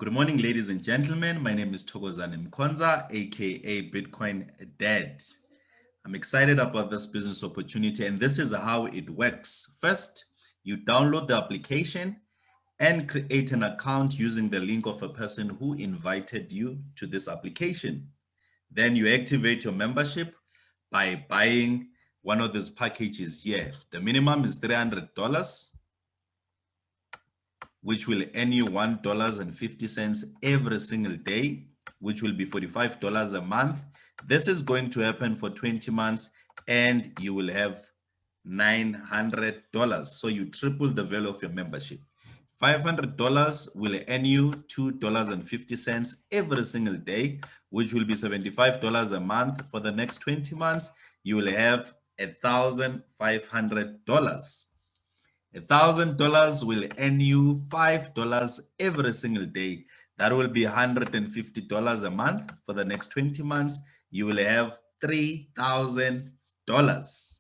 Good morning, ladies and gentlemen. My name is Thokozani Mkonza, aka Bitcoin Dad. I'm excited about this business opportunity, and this is how it works. First, you download the application and create an account using the link of a person who invited you to this application. Then you activate your membership by buying one of these packages here. The minimum is $300, which will earn you $1.50 every single day, which will be $45 a month. This is going to happen for 20 months and you will have $900. So you triple the value of your membership. $500 will earn you $2.50 every single day, which will be $75 a month. For the next 20 months, you will have $1,500. $1,000 will earn you $5 every single day. That will be $150 a month. For the next 20 months, you will have $3,000.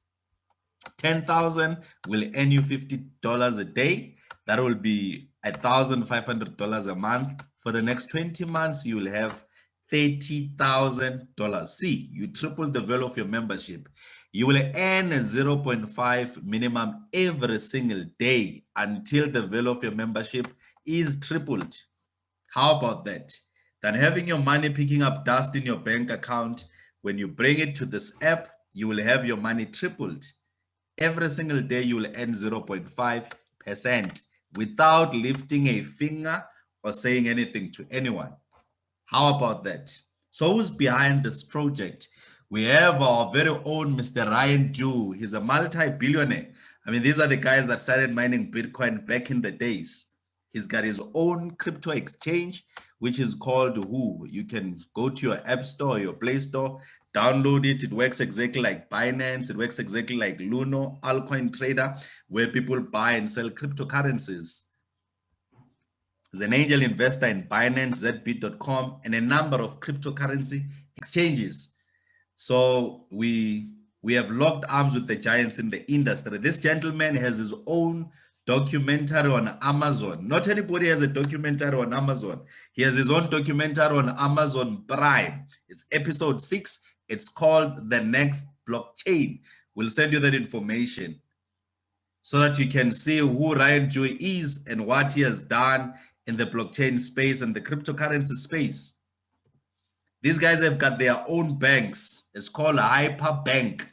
10,000 will earn you $50 a day. That will be $1,500 a month. For the next 20 months, you will have $30,000. See, you triple the value of your membership. You will earn a 0.5 minimum every single day until the value of your membership is tripled. How about that? Than having your money picking up dust in your bank account, when you bring it to this app, you will have your money tripled. Every single day, you will earn 0.5% without lifting a finger or saying anything to anyone. How about that? So who's behind this project? We have our very own Mr. Ryan Ju. He's a multi-billionaire. I mean, these are the guys that started mining Bitcoin back in the days. He's got his own crypto exchange, which is called Who. You can go to your App Store or your Play Store, download it. It works exactly like Binance. It works exactly like Luno, Altcoin Trader, where people buy and sell cryptocurrencies. He's an angel investor in Binance, ZBit.com, and a number of cryptocurrency exchanges. So we have locked arms with the giants in the industry. This gentleman has his own documentary on Amazon. Not anybody has a documentary on Amazon. He has his own documentary on Amazon Prime. It's episode 6. It's called The Next Blockchain. We'll send you that information so that you can see who Ryan Ju is and what he has done in the blockchain space and the cryptocurrency space. These guys have got their own banks. It's called Hyperbank.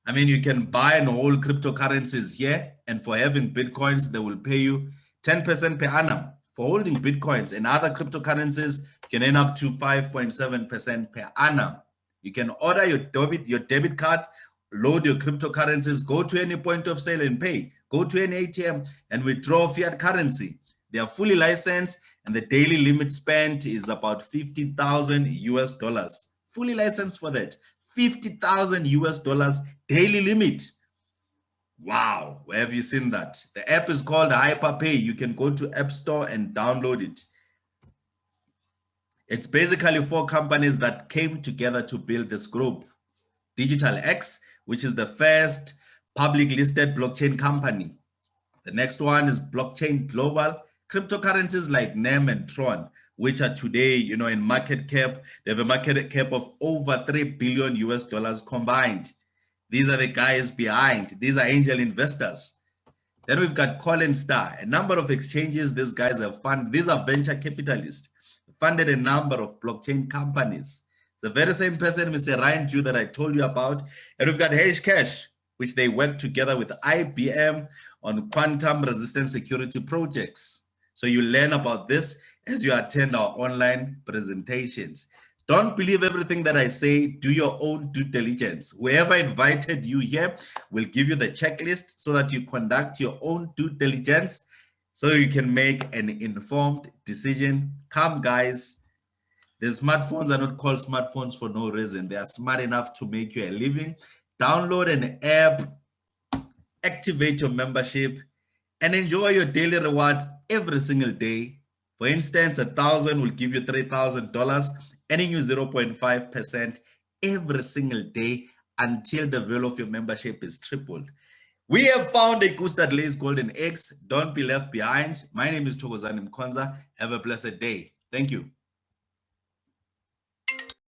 I mean, you can buy and hold cryptocurrencies here, and for having Bitcoins, they will pay you 10% per annum. For holding Bitcoins and other cryptocurrencies, you can earn up to 5.7% per annum. You can order your debit card, load your cryptocurrencies, go to any point of sale and pay. Go to any ATM and withdraw fiat currency. They are fully licensed, and the daily limit spent is about 50,000 US dollars. Fully licensed for that. 50,000 US dollars daily limit. Wow, where have you seen that? The app is called Hyperpay. You can go to App Store and download it. It's basically 4 companies that came together to build this group. Digital X, which is the first public listed blockchain company. The next one is Blockchain Global. Cryptocurrencies like NEM and Tron, which are today, in market cap, they have a market cap of over 3 billion US dollars combined. These are the guys behind. These are angel investors. Then we've got Coinstar, a number of exchanges these guys have funded. These are venture capitalists, funded a number of blockchain companies. The very same person, Mr. Ryan Ju, that I told you about. And we've got Hashcash, which they work together with IBM on quantum resistant security projects. So you learn about this as you attend our online presentations. Don't believe everything that I say. Do your own due diligence. Whoever invited you here will give you the checklist so that you conduct your own due diligence so you can make an informed decision. Come, guys. The smartphones are not called smartphones for no reason. They are smart enough to make you a living. Download an app, activate your membership, and enjoy your daily rewards every single day. For instance, 1,000 will give you $3,000, earning you 0.5% every single day until the value of your membership is tripled. We have found a goose that lays golden eggs. Don't be left behind. My name is Thokozani Mkonza. Have a blessed day. Thank you.